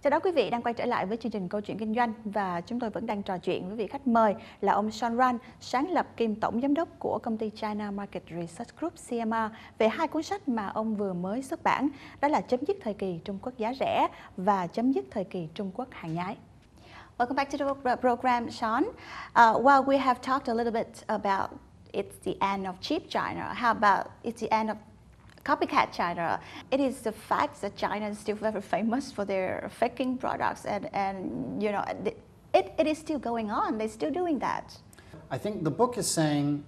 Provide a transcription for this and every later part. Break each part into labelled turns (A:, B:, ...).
A: Chào đón quý vị đang quay trở lại với chương trình Câu chuyện kinh doanh và chúng tôi vẫn đang trò chuyện với vị khách mời là ông Sean Ran, sáng lập kiêm tổng giám đốc của công ty China Market Research Group CMR về hai cuốn sách mà ông vừa mới xuất bản, đó là Chấm dứt thời kỳ Trung Quốc giá rẻ và Chấm dứt thời kỳ Trung Quốc hàng nhái. Welcome back to the program, Sean. While we have talked a little bit about it's the end of cheap China, how about it's the end of copycat China? It is the fact that China is still very famous for their faking products, and you know, it is still going on. They're still doing that.
B: I think the book is saying,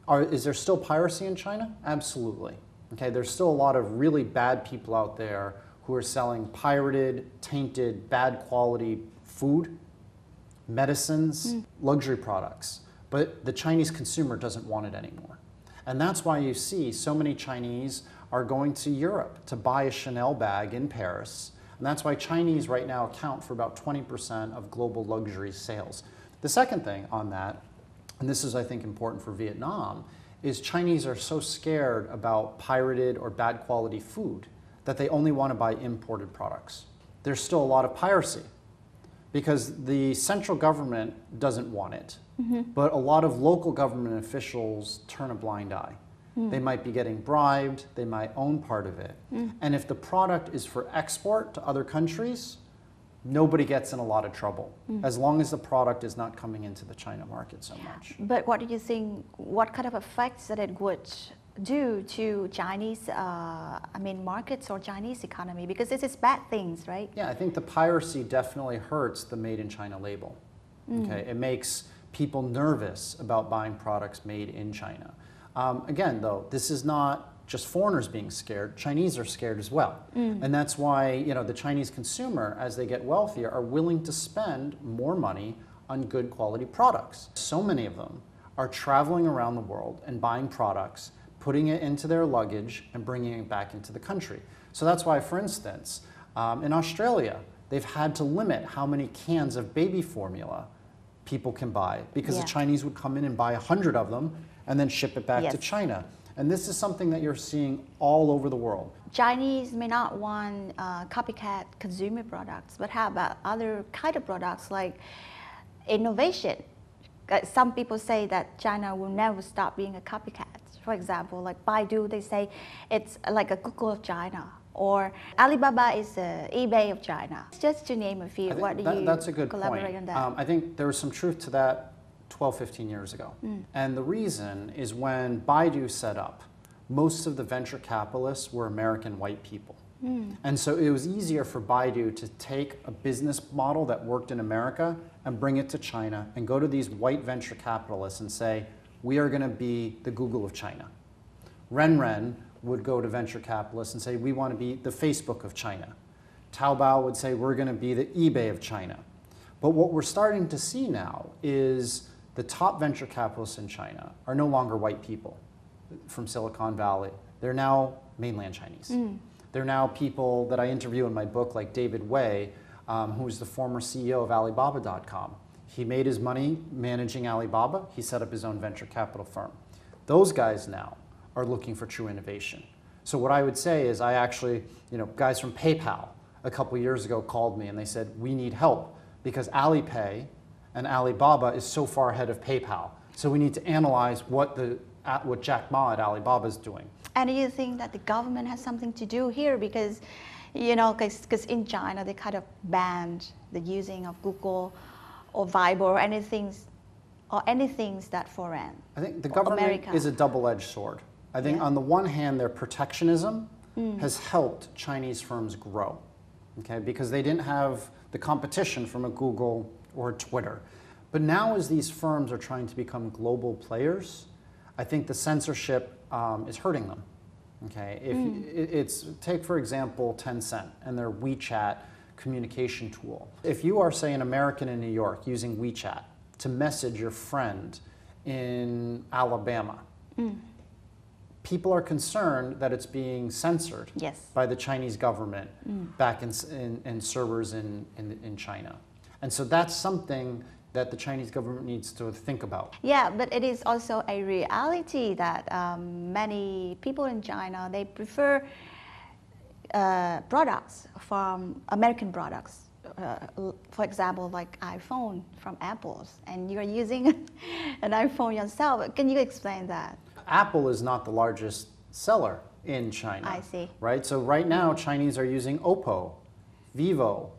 B: is there still piracy in China? Absolutely. Okay, there's still a lot of really bad people out there who are selling pirated, tainted, bad quality food, medicines, luxury products. But the Chinese consumer doesn't want it anymore. And that's why you see so many Chinese are going to Europe to buy a Chanel bag in Paris. And that's why Chinese right now account for about 20% of global luxury sales. The second thing on that, and this is I think important for Vietnam, is Chinese are so scared about pirated or bad quality food that they only want to buy imported products. There's still a lot of piracy because the central government doesn't want it. But a lot of local government officials turn a blind eye. They might be getting bribed, they might own part of it. And if the product is for export to other countries, nobody gets in a lot of trouble, as long as the product is not coming into the China market so much.
A: But what do you think, what kind of effects that it would do to Chinese, markets or Chinese economy? Because this is bad things, right?
B: Yeah, I think the piracy definitely hurts the Made in China label. Okay, it makes people nervous about buying products made in China. Again, though, this is not just foreigners being scared. Chinese are scared as well. And that's why the Chinese consumer, as they get wealthier, are willing to spend more money on good quality products. So many of them are traveling around the world and buying products, putting it into their luggage and bringing it back into the country. So that's why, for instance, in Australia, they've had to limit how many cans of baby formula people can buy because the Chinese would come in and buy 100 of them and then ship it back to China. And this is something that you're seeing all over the world.
A: Chinese may not want copycat consumer products, but how about other kind of products like innovation? Some people say that China will never stop being a copycat. For example, like Baidu, they say it's like a Google of China. Or Alibaba is the eBay of China. Just to name a few, what do you
B: that's a good
A: collaborate
B: point.
A: on that?
B: I think there was some truth to that 12, 15 years ago. And the reason is when Baidu set up, most of the venture capitalists were American white people. And so it was easier for Baidu to take a business model that worked in America and bring it to China and go to these white venture capitalists and say, we are going to be the Google of China. Ren would go to venture capitalists and say, we want to be the Facebook of China. Taobao would say, we're going to be the eBay of China. But what we're starting to see now is the top venture capitalists in China are no longer white people from Silicon Valley. They're now mainland Chinese. They're now people that I interview in my book, like David Wei, who's the former CEO of Alibaba.com. He made his money managing Alibaba. He set up his own venture capital firm. Those guys now are looking for true innovation. So what I would say is I actually, guys from PayPal a couple years ago called me and they said, we need help because Alipay and Alibaba is so far ahead of PayPal. So we need to analyze what Jack Ma at Alibaba is doing.
A: And do you think that the government has something to do here? Because, because in China, they kind of banned the using of Google or Viber or anything that foreign.
B: I think the government is a double-edged sword. I think on the one hand, their protectionism has helped Chinese firms grow, okay, because they didn't have the competition from a Google or a Twitter. But now as these firms are trying to become global players, I think the censorship is hurting them, okay? Take, for example, Tencent and their WeChat communication tool. If you are, say, an American in New York using WeChat to message your friend in Alabama, people are concerned that it's being censored by the Chinese government back in servers in China. And so that's something that the Chinese government needs to think about.
A: Yeah, but it is also a reality that many people in China, they prefer products from American products. For example, like iPhone from Apple's, and you're using an iPhone yourself. Can you explain that?
B: Apple is not the largest seller in China.
A: I see.
B: Right? So right now, Chinese are using Oppo, Vivo,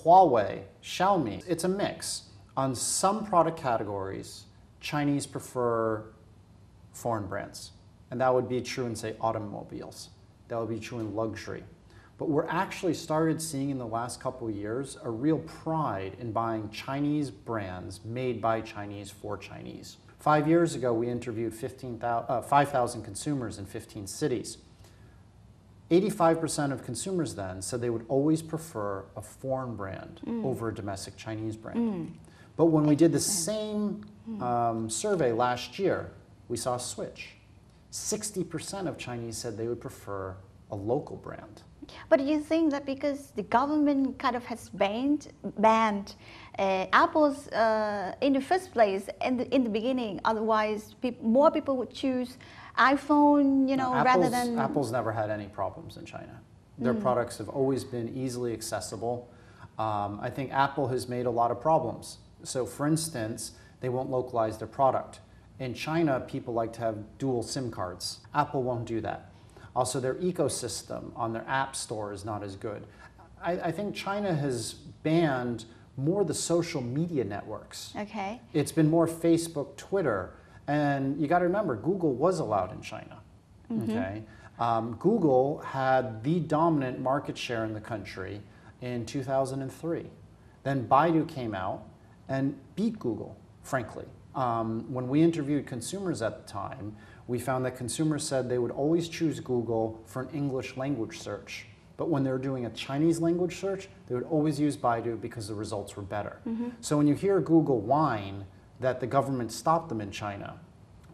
B: Huawei, Xiaomi. It's a mix. On some product categories, Chinese prefer foreign brands. And that would be true in, say, automobiles. That would be true in luxury. But we're actually started seeing in the last couple of years a real pride in buying Chinese brands made by Chinese for Chinese. 5 years ago, we interviewed 5,000 consumers in 15 cities. 85% of consumers then said they would always prefer a foreign brand over a domestic Chinese brand. But when we did the same survey last year, we saw a switch. 60% of Chinese said they would prefer a local brand.
A: But do you think that because the government kind of has banned apples in the first place in the beginning, otherwise more people would choose iPhone, you know, rather than...
B: Apple's never had any problems in China. Their products have always been easily accessible. I think Apple has made a lot of problems. So for instance, they won't localize their product. In China, people like to have dual SIM cards. Apple won't do that. Also, their ecosystem on their app store is not as good. I think China has banned more the social media networks.
A: Okay.
B: It's been more Facebook, Twitter, and you got to remember, Google was allowed in China. Okay. Google had the dominant market share in the country in 2003. Then Baidu came out and beat Google, frankly. When we interviewed consumers at the time, we found that consumers said they would always choose Google for an English language search. But when they were doing a Chinese language search, they would always use Baidu because the results were better. So when you hear Google whine that the government stopped them in China,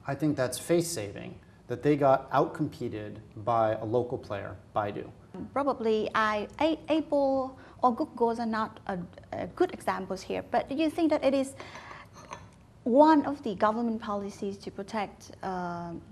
B: I think that's face-saving, that they got outcompeted by a local player, Baidu.
A: Probably Apple or Google are not good examples here, but do you think that it is one of the government policies to protect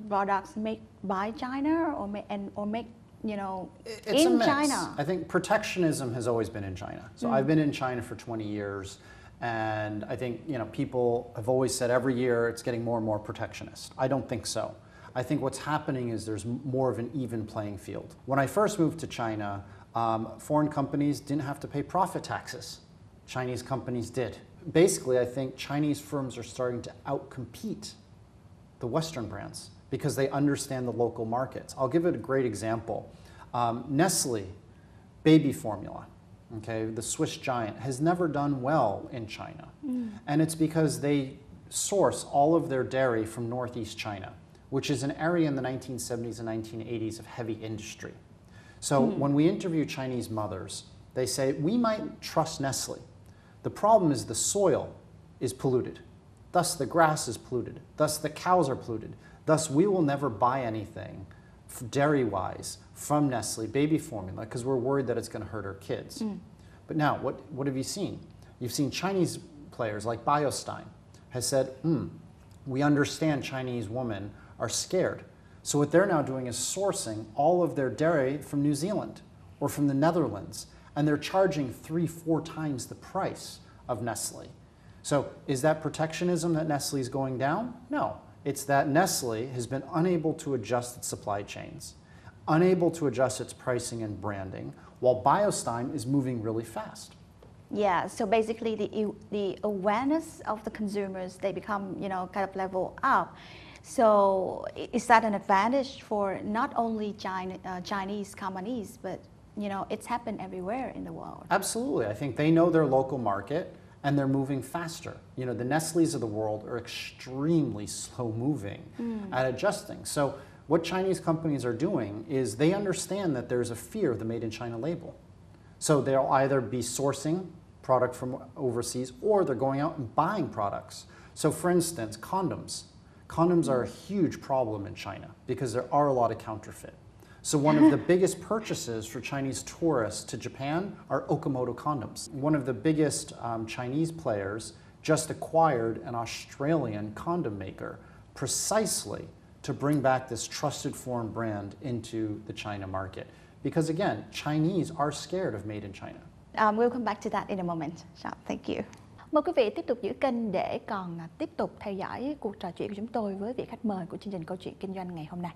A: products made by China or make you know,
B: it's
A: in
B: a mix.
A: China?
B: I think protectionism has always been in China. So I've been in China for 20 years, and I think, you know, people have always said every year it's getting more and more protectionist. I don't think so. I think what's happening is there's more of an even playing field. When I first moved to China, foreign companies didn't have to pay profit taxes. Chinese companies did. Basically, I think Chinese firms are starting to outcompete the Western brands because they understand the local markets. I'll give it a great example. Nestle baby formula, okay, the Swiss giant, has never done well in China. And it's because they source all of their dairy from Northeast China, which is an area in the 1970s and 1980s of heavy industry. So when we interview Chinese mothers, they say, we might trust Nestle. The problem is the soil is polluted. Thus the grass is polluted. Thus the cows are polluted. Thus we will never buy anything dairy-wise from Nestle baby formula because we're worried that it's going to hurt our kids. But now, what have you seen? You've seen Chinese players like Biostime has said, we understand Chinese women are scared. So what they're now doing is sourcing all of their dairy from New Zealand or from the Netherlands, and they're charging 3-4 times the price of Nestle. So is that protectionism that Nestle is going down? No. It's that Nestle has been unable to adjust its supply chains, unable to adjust its pricing and branding, while Biostime is moving really fast.
A: Yeah, so basically the awareness of the consumers, they become, you know, kind of level up. So is that an advantage for not only Chinese companies, but, you know, it's happened everywhere in the world?
B: Absolutely. I think they know their local market and they're moving faster. You know, the Nestle's of the world are extremely slow moving at adjusting. So what Chinese companies are doing is they understand that there's a fear of the Made in China label. So they'll either be sourcing product from overseas or they're going out and buying products. So for instance, condoms. Condoms are a huge problem in China because there are a lot of counterfeit. So one of the biggest purchases for Chinese tourists to Japan are Okamoto condoms. One of the biggest Chinese players just acquired an Australian condom maker precisely to bring back this trusted foreign brand into the China market Because again, Chinese are scared of made in China.
A: We'll come back to that in a moment. So, thank you. Mời quý vị tiếp tục giữ kênh để còn tiếp tục theo dõi cuộc trò chuyện của chúng tôi với vị khách mời của chương trình Câu chuyện Kinh doanh ngày hôm nay.